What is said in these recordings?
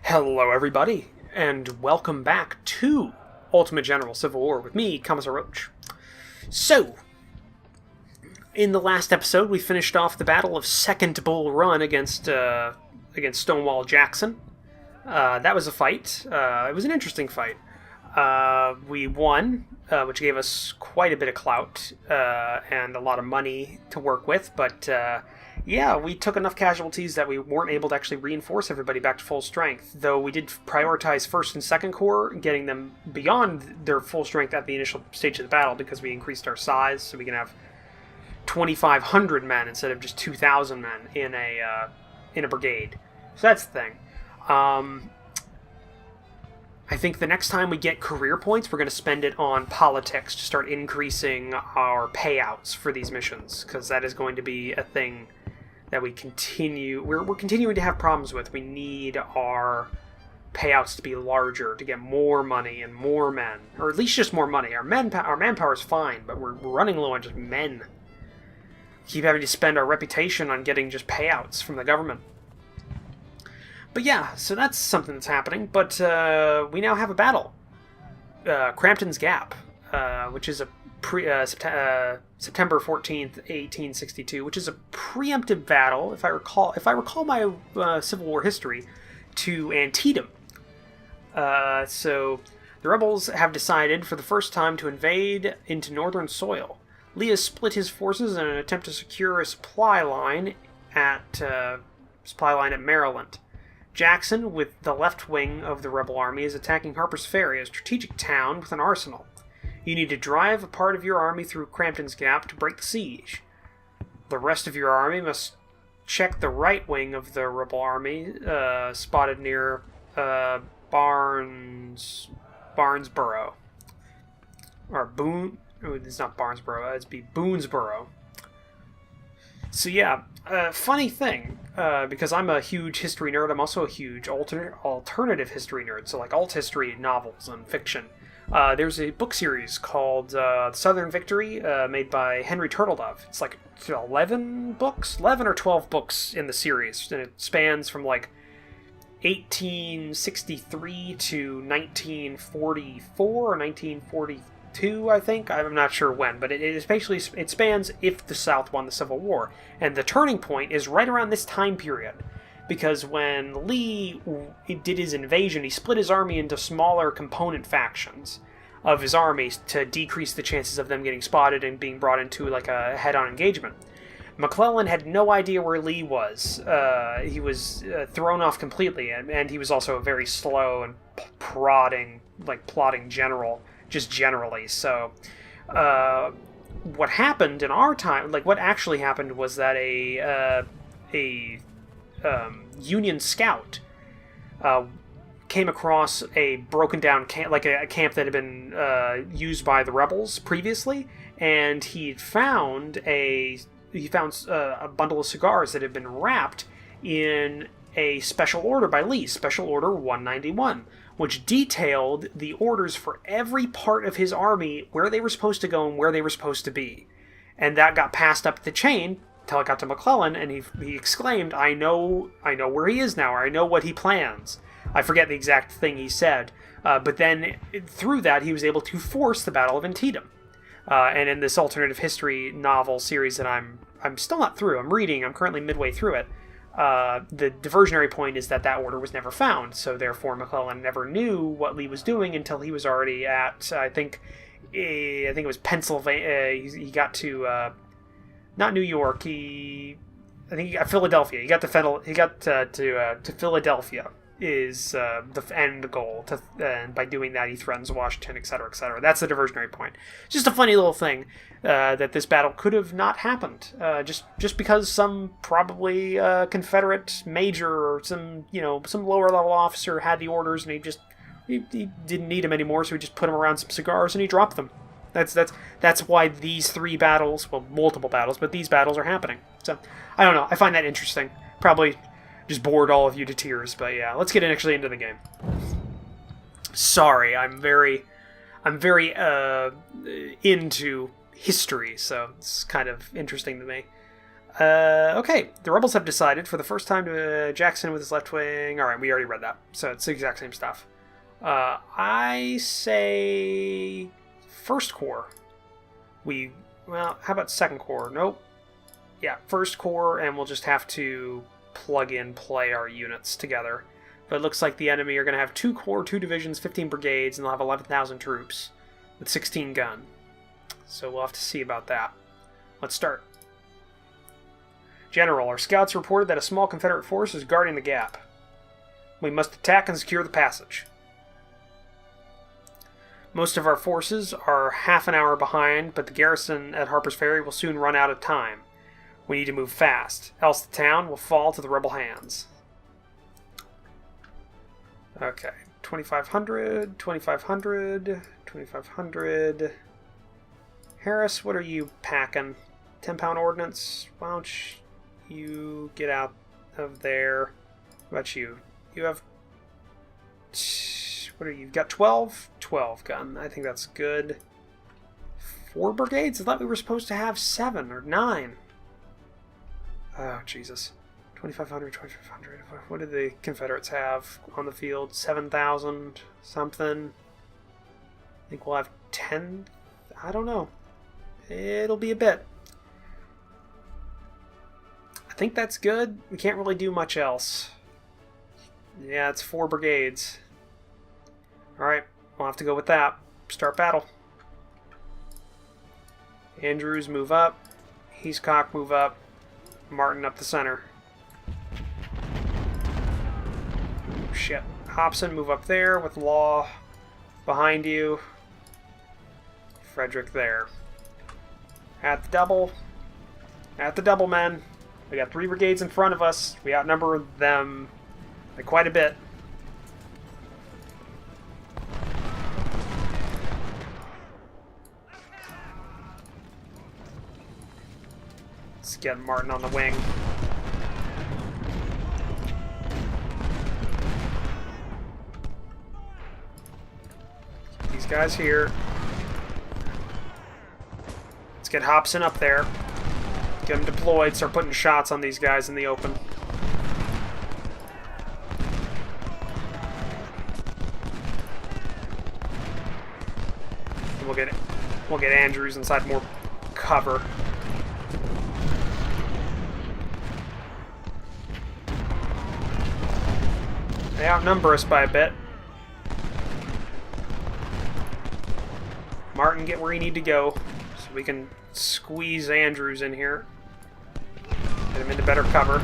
Hello, everybody, and welcome back to Ultimate General Civil War with me, Commissar Roach. So, in the last episode, we finished off the Battle of Second Bull Run against Stonewall Jackson. That was a fight. It was an interesting fight. We won, which gave us quite a bit of clout and a lot of money to work with, but yeah, we took enough casualties that we weren't able to actually reinforce everybody back to full strength, though we did prioritize 1st and 2nd Corps, getting them beyond their full strength at the initial stage of the battle because we increased our size, so we can have 2,500 men instead of just 2,000 men in a brigade. So that's the thing. I think the next time we get career points, we're going to spend it on politics to start increasing our payouts for these missions, because that is going to be a thing that we're continuing to have problems with. We need our payouts to be larger to get more money and more men, or at least just more money. Our manpower is fine, but we're running low on just men. Keep having to spend our reputation on getting just payouts from the government. But yeah, so that's something that's happening. But we now have a battle, Crampton's Gap, which is a September 14th, 1862, which is a preemptive battle, if I recall my Civil War history, to Antietam. So the rebels have decided for the first time to invade into northern soil. Lee has split his forces in an attempt to secure a supply line at Maryland. Jackson, with the left wing of the rebel army, is attacking Harper's Ferry, a strategic town with an arsenal. You need to drive a part of your army through Crampton's Gap to break the siege. The rest of your army must check the right wing of the rebel army, spotted near Barnesboro. Or Boone... Oh, it's not Barnesboro, it'd be Boonesboro. So yeah, funny thing, because I'm a huge history nerd, I'm also a huge alternative history nerd, so like alt history novels and fiction. There's a book series called Southern Victory, made by Henry Turtledove. It's like 11 or 12 books in the series, and it spans from like 1863 to 1944 or 1942, I think. I'm not sure when, but it spans if the South won the Civil War. And the turning point is right around this time period. Because when Lee did his invasion, he split his army into smaller component factions of his army to decrease the chances of them getting spotted and being brought into like a head-on engagement. McClellan had no idea where Lee was. He was thrown off completely, and he was also a very slow and plotting general, just generally. So what happened in our time, like what actually happened, was that a Union scout came across a broken down camp, like a camp that had been used by the rebels previously, and he found a bundle of cigars that had been wrapped in a special order by Lee, Special Order 191, which detailed the orders for every part of his army, where they were supposed to go and where they were supposed to be. And that got passed up the chain until it got to McClellan, and he exclaimed, I know where he is now, or I know what he plans. I forget the exact thing he said, but then through that he was able to force the Battle of Antietam. And in this alternative history novel series that I'm still not through, I'm currently midway through it, the diversionary point is that order was never found, so therefore McClellan never knew what Lee was doing until he was already at, I think it was Pennsylvania. He got to not New York. I think he got Philadelphia. He got to Philadelphia is the end goal. And by doing that, he threatens Washington, etc., etc. That's the diversionary point. Just a funny little thing that this battle could have not happened, just because some probably Confederate major or some lower level officer had the orders, and he didn't need them anymore, so he just put them around some cigars and he dropped them. That's why these three battles, well, multiple battles, but these battles are happening. So I don't know. I find that interesting. Probably just bored all of you to tears, but yeah, let's get actually into the game. Sorry, I'm very into history, so it's kind of interesting to me. Okay, the rebels have decided for the first time to Jackson with his left wing. All right, we already read that, so it's the exact same stuff. I say first corps. Well, how about second corps? Nope. Yeah, first corps, and we'll just have to play our units together. But it looks like the enemy are going to have 2 corps, 2 divisions, 15 brigades, and they'll have 11,000 troops with 16 gun. So we'll have to see about that. Let's start. General, our scouts reported that a small Confederate force is guarding the gap. We must attack and secure the passage. Most of our forces are half an hour behind, but the garrison at Harper's Ferry will soon run out of time. We need to move fast, else the town will fall to the rebel hands. Okay, 2,500, 2,500, 2,500. Harris, what are you packing? 10-pound ordnance? Why don't you get out of there? What about you? You have... What are you? You've got 12? 12 gun. I think that's good. 4 brigades? I thought we were supposed to have 7 or 9. Oh, Jesus. 2,500, 2,500. What did the Confederates have on the field? 7,000 something. I think we'll have 10. I don't know. It'll be a bit. I think that's good. We can't really do much else. Yeah, it's 4 brigades. Alright, we'll have to go with that. Start battle. Andrews, move up. Heathcock, move up. Martin up the center. Shit. Hobson, move up there with Law behind you. Frederick there. At the double. At the double, men. We got 3 brigades in front of us. We outnumber them by quite a bit. Let's get Martin on the wing. Keep these guys here. Let's get Hobson up there. Get them deployed, start putting shots on these guys in the open. And we'll get Andrews inside more cover. They outnumber us by a bit. Martin, get where you need to go so we can squeeze Andrews in here. Get him into better cover.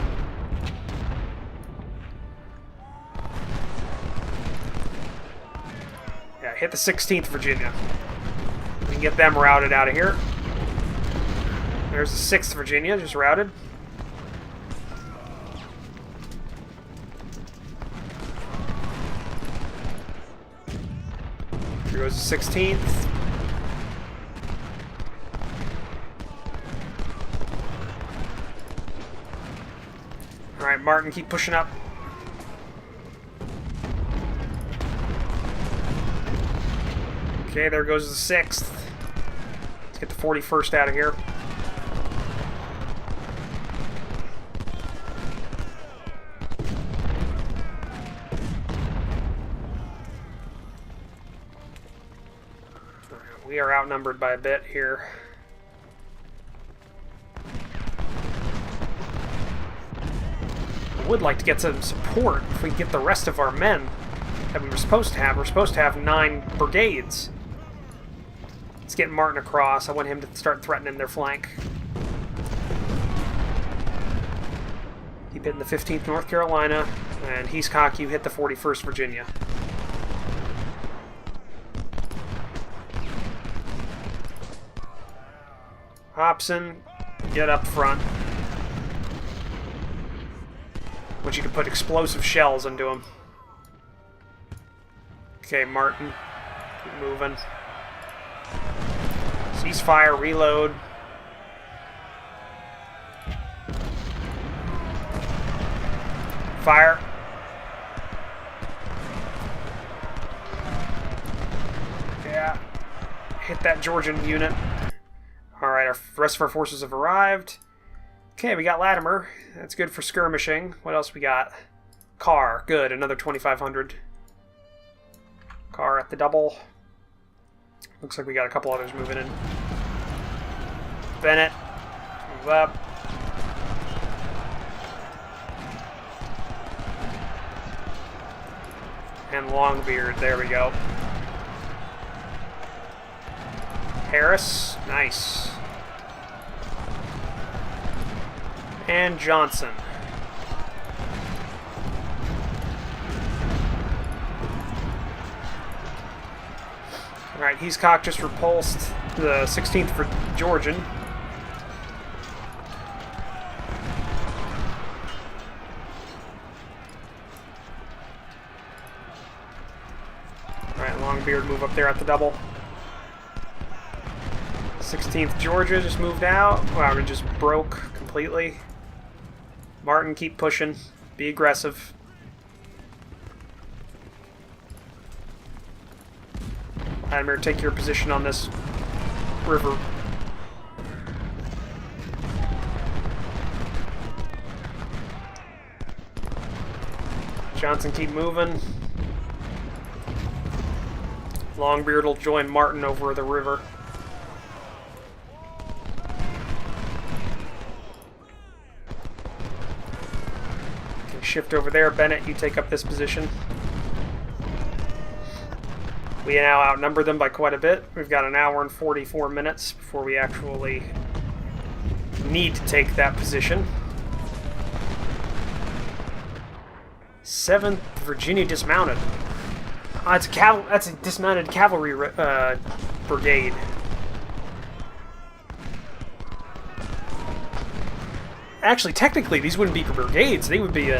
Yeah, hit the 16th Virginia. We can get them routed out of here. There's the 6th Virginia, just routed. Here goes the 16th. Alright, Martin, keep pushing up. Okay, there goes the 6th. Let's get the 41st out of here. We are outnumbered by a bit here. I would like to get some support if we get the rest of our men that we were supposed to have. We're supposed to have 9 brigades. Let's get Martin across. I want him to start threatening their flank. Keep hitting the 15th North Carolina, and Heathcock, you hit the 41st Virginia. Hobson, get up front. I want you to put explosive shells into them. Okay, Martin, keep moving. Ceasefire, reload. Fire. Yeah. Hit that Georgian unit. Alright, our rest of our forces have arrived. Okay, we got Latimer. That's good for skirmishing. What else we got? Carr. Good. Another 2,500. Carr at the double. Looks like we got a couple others moving in. Bennett. Move up. And Longbeard. There we go. Harris. Nice. And Johnson. Alright, Heathcock just repulsed the 16th for Georgian. Alright, Longbeard move up there at the double. 16th Georgia just moved out. Wow, it just broke completely. Martin, keep pushing. Be aggressive. Admir, take your position on this river. Johnson, keep moving. Longbeard will join Martin over the river. Okay, shift over there. Bennett, you take up this position. We now outnumber them by quite a bit. We've got an hour and 44 minutes before we actually need to take that position. 7th Virginia dismounted. That's a dismounted cavalry brigade. Actually, technically, these wouldn't be brigades. They would be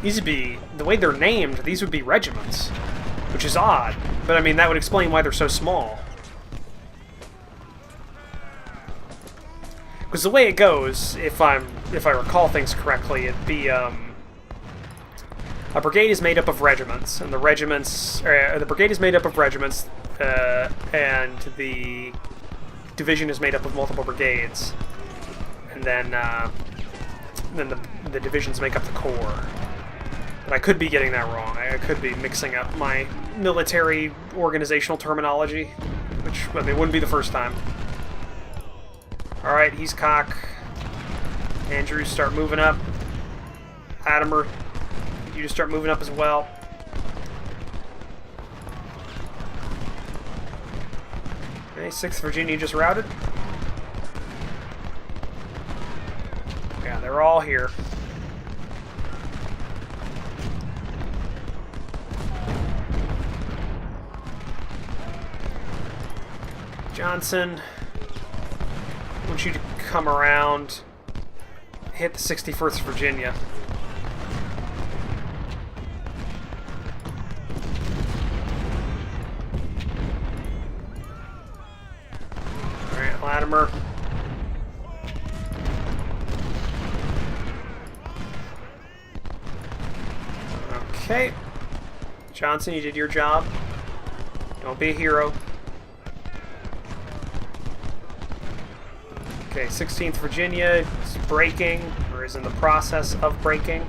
these would be, the way they're named, these would be regiments, which is odd. But I mean, that would explain why they're so small. Because the way it goes, if I recall things correctly, it'd be a brigade is made up of regiments, and the brigade is made up of regiments, and the division is made up of multiple brigades, and then the divisions make up the corps. But I could be getting that wrong. I could be mixing up my military organizational terminology, which, I mean, wouldn't be the first time. Alright, Heathcock. Andrews, start moving up. Latimer, you just start moving up as well. Okay, 6th Virginia just routed. Yeah, they're all here. Johnson, I want you to come around, hit the 61st Virginia. Alright, Latimer. Okay. Johnson, you did your job. Don't be a hero. Okay, 16th Virginia is breaking, or is in the process of breaking.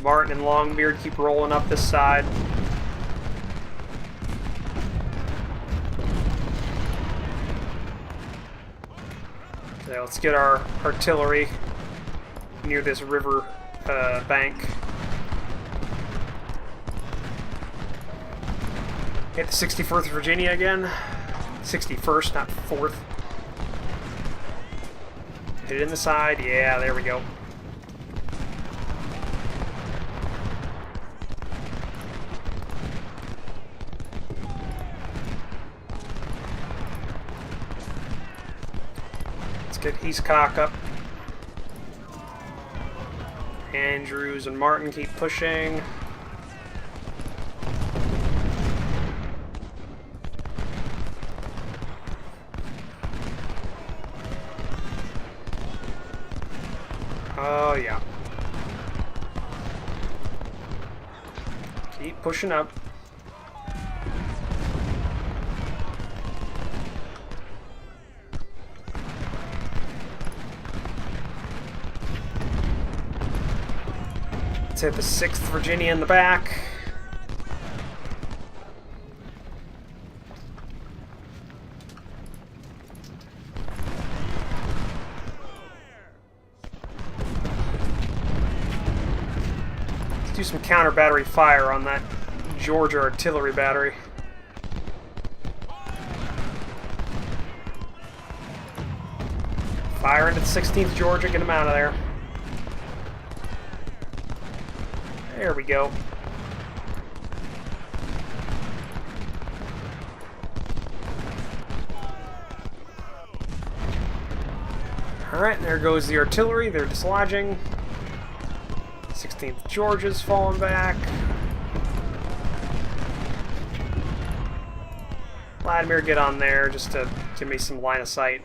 Martin and Longbeard keep rolling up this side. Okay, let's get our artillery near this river bank. Hit the 61st Virginia again. 61st, not 4th. Hit it in the side. Yeah, there we go. Let's get Heathcock up. Andrews and Martin keep pushing. Oh, yeah. Keep pushing up. hit the 6th Virginia in the back. Let's do some counter battery fire on that Georgia artillery battery. Fire into the 16th Georgia, get them out of there. There we go. Alright, there goes the artillery. They're dislodging. 16th Georgia's falling back. Vladimir, get on there just to give me some line of sight.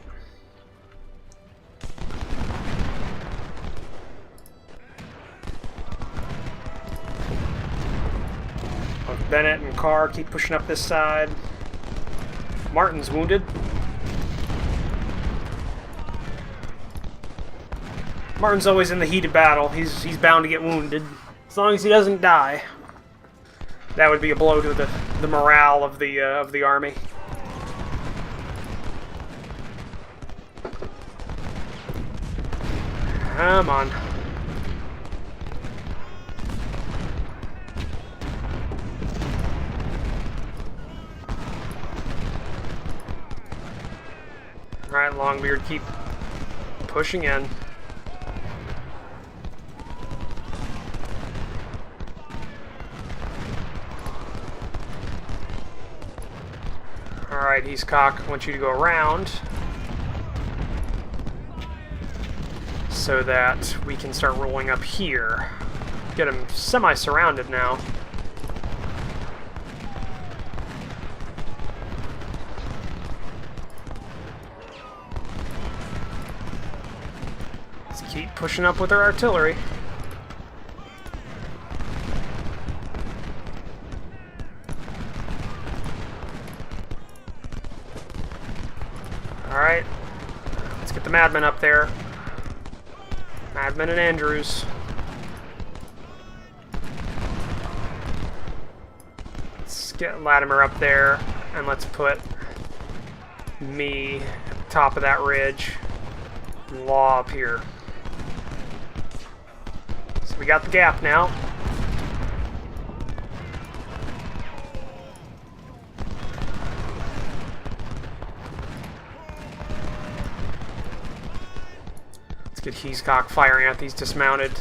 Bennett and Carr keep pushing up this side. Martin's wounded. Martin's always in the heat of battle. He's bound to get wounded. As long as he doesn't die. That would be a blow to the morale of the army. Come on. Alright, Longbeard, keep pushing in. Alright, Heathcock, I want you to go around so that we can start rolling up here. Get him semi-surrounded now. Keep pushing up with our artillery. Alright. Let's get the Madmen up there. Madmen and Andrews. Let's get Latimer up there, and let's put me at the top of that ridge. And Law up here. We got the gap now. Let's get Heathcock firing at these dismounted.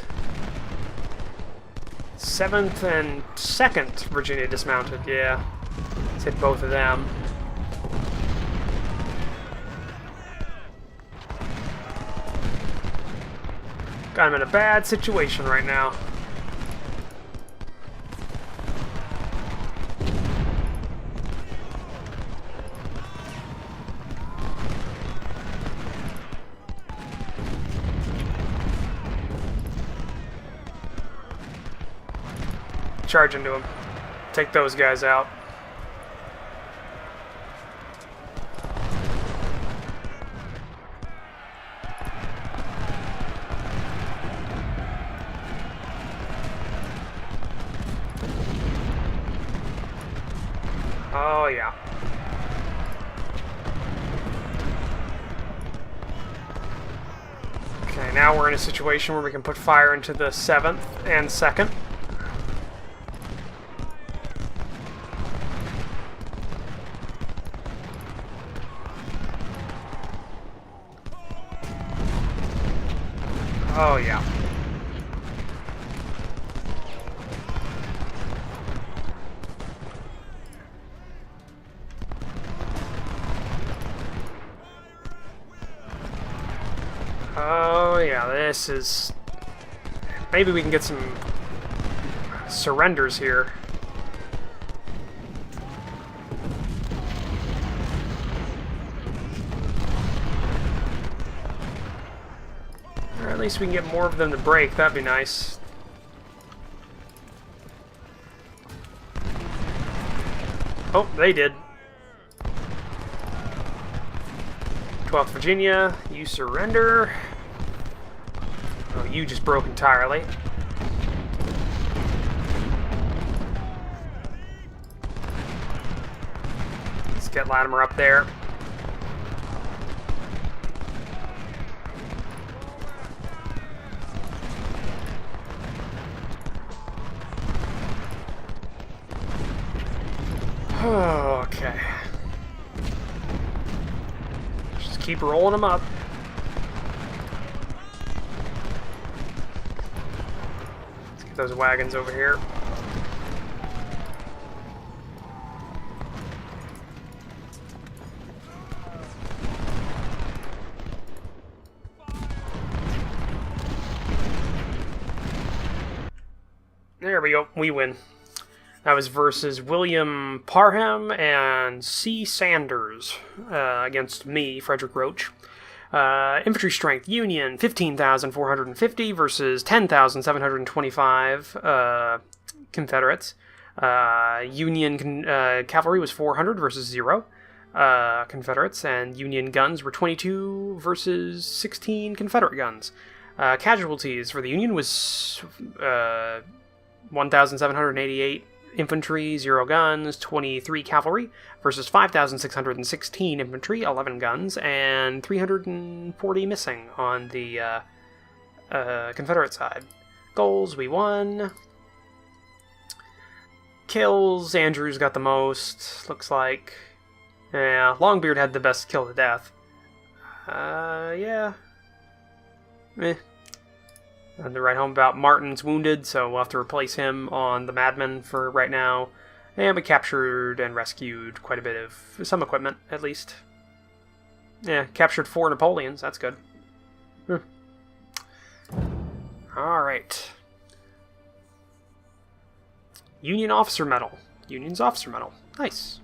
7th and 2nd Virginia dismounted, yeah. Let's hit both of them. Got him in a bad situation right now. Charge into him. Take those guys out. Oh, yeah. Okay, now we're in a situation where we can put fire into the 7th and 2nd. Oh, yeah. Oh, yeah, this is... Maybe we can get some surrenders here. Or at least we can get more of them to break. That'd be nice. Oh, they did. 12th Virginia, you surrender. Oh, you just broke entirely. Let's get Latimer up there. Okay. Just keep rolling them up. Let's get those wagons over here. There we go. We win. That was versus William Parham and C. Sanders against me, Frederick Roach. Infantry strength, Union, 15,450 versus 10,725 Confederates. Union cavalry was 400 versus 0 Confederates, and Union guns were 22 versus 16 Confederate guns. Casualties for the Union was 1,788 infantry, 0 guns, 23 cavalry, versus 5,616 infantry, 11 guns, and 340 missing on the Confederate side. Goals, we won. Kills, Andrews got the most, looks like. Yeah, Longbeard had the best kill to death. Yeah. Meh. And to write home about Martin's wounded, so we'll have to replace him on the Madman for right now. And we captured and rescued quite a bit of some equipment, at least. Yeah, captured 4 Napoleons, that's good. Alright. Union Officer Medal. Union's Officer Medal. Nice.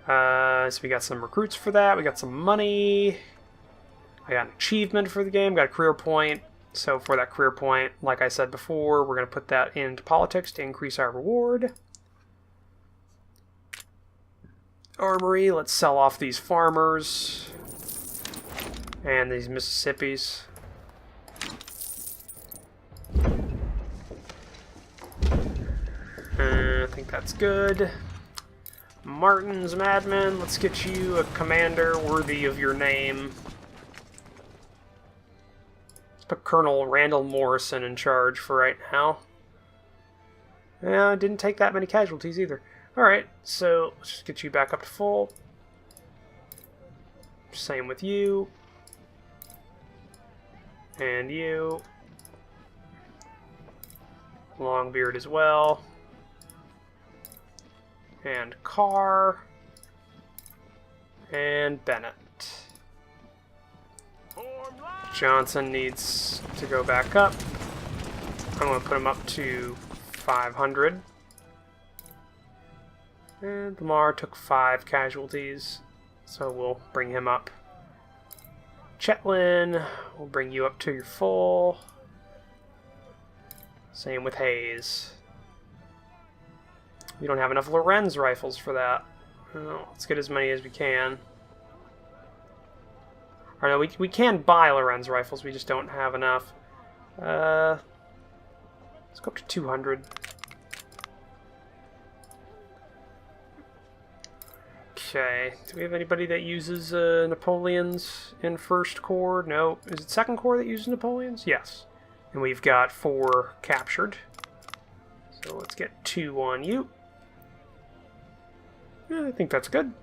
So we got some recruits for that, we got some money. I got an achievement for the game, got a career point. So for that career point, like I said before, we're going to put that into politics to increase our reward. Armory, let's sell off these farmers. And these Mississippis. I think that's good. Martin's Madman, let's get you a commander worthy of your name. Put Colonel Randall Morrison in charge for right now. Yeah, didn't take that many casualties either. Alright, so let's just get you back up to full. Same with you. And you. Longbeard as well. And Carr. And Bennett. Johnson needs to go back up. I'm going to put him up to 500. And Lamar took 5 casualties, so we'll bring him up. Chetwin, we'll bring you up to your full. Same with Hayes. We don't have enough Lorenz rifles for that. Well, let's get as many as we can. Or no, we can buy Lorenz rifles, we just don't have enough. Let's go up to 200. Okay, do we have anybody that uses Napoleons in First Corps? No. Is it Second Corps that uses Napoleons? Yes. And we've got 4 captured. So let's get 2 on you. Yeah, I think that's good.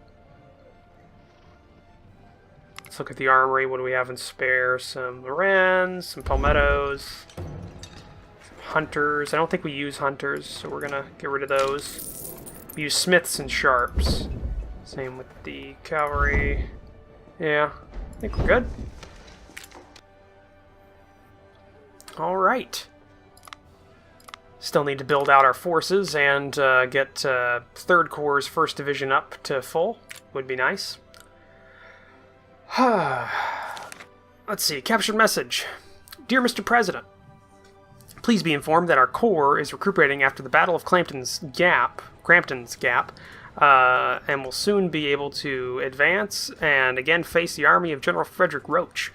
Let's look at the armory. What do we have in spare? Some Lorenz, some Palmettos, some Hunters. I don't think we use Hunters, so we're going to get rid of those. We use Smiths and Sharps. Same with the cavalry. Yeah, I think we're good. Alright. Still need to build out our forces and get 3rd Corps' 1st Division up to full. Would be nice. Let's see, captured message. Dear Mr. President, please be informed that our Corps is recuperating after the Battle of Crampton's Gap, and will soon be able to advance and again face the army of General Frederick Roach.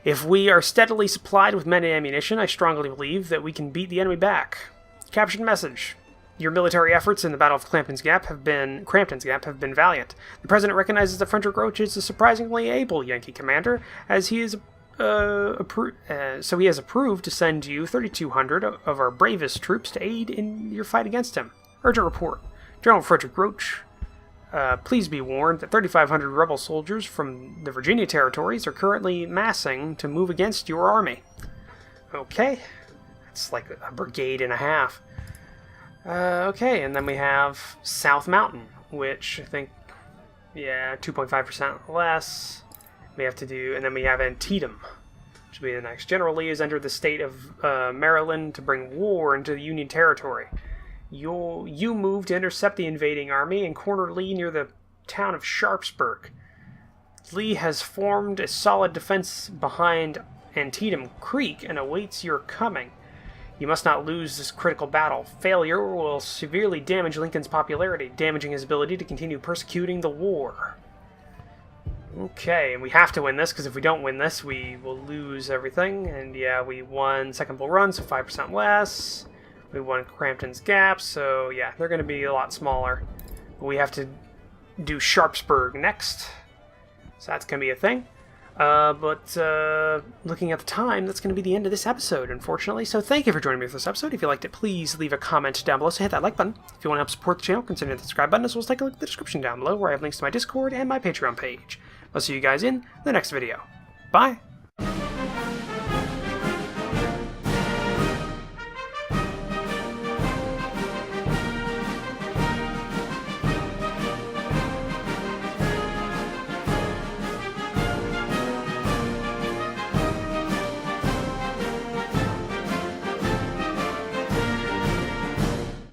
If we are steadily supplied with men and ammunition, I strongly believe that we can beat the enemy back. Captured message. Your military efforts in the Battle of Crampton's Gap have been valiant. The President recognizes that Frederick Roach is a surprisingly able Yankee commander, as he is so he has approved to send you 3,200 of our bravest troops to aid in your fight against him. Urgent report. General Frederick Roach, please be warned that 3,500 rebel soldiers from the Virginia territories are currently massing to move against your army. Okay. That's like a brigade and a half. Okay, and then we have South Mountain, which I think, 2.5% less. We have to do, and then we have Antietam, which will be the next. General Lee has entered the state of Maryland to bring war into the Union territory. You move to intercept the invading army and corner Lee near the town of Sharpsburg. Lee has formed a solid defense behind Antietam Creek and awaits your coming. You must not lose this critical battle. Failure will severely damage Lincoln's popularity, damaging his ability to continue persecuting the war. Okay, and we have to win this, because if we don't win this, we will lose everything. And yeah, we won Second Bull Run, so 5% less. We won Crampton's Gap, so yeah, they're going to be a lot smaller. We have to do Sharpsburg next, so that's going to be a thing. But looking at the time, that's going to be the end of this episode, unfortunately. So thank you for joining me for this episode. If you liked it, please leave a comment down below. So hit that like button. If you want to help support the channel, consider the subscribe button, as well as take a look at the description down below, where I have links to my Discord and my Patreon page. I'll see you guys in the next video. Bye!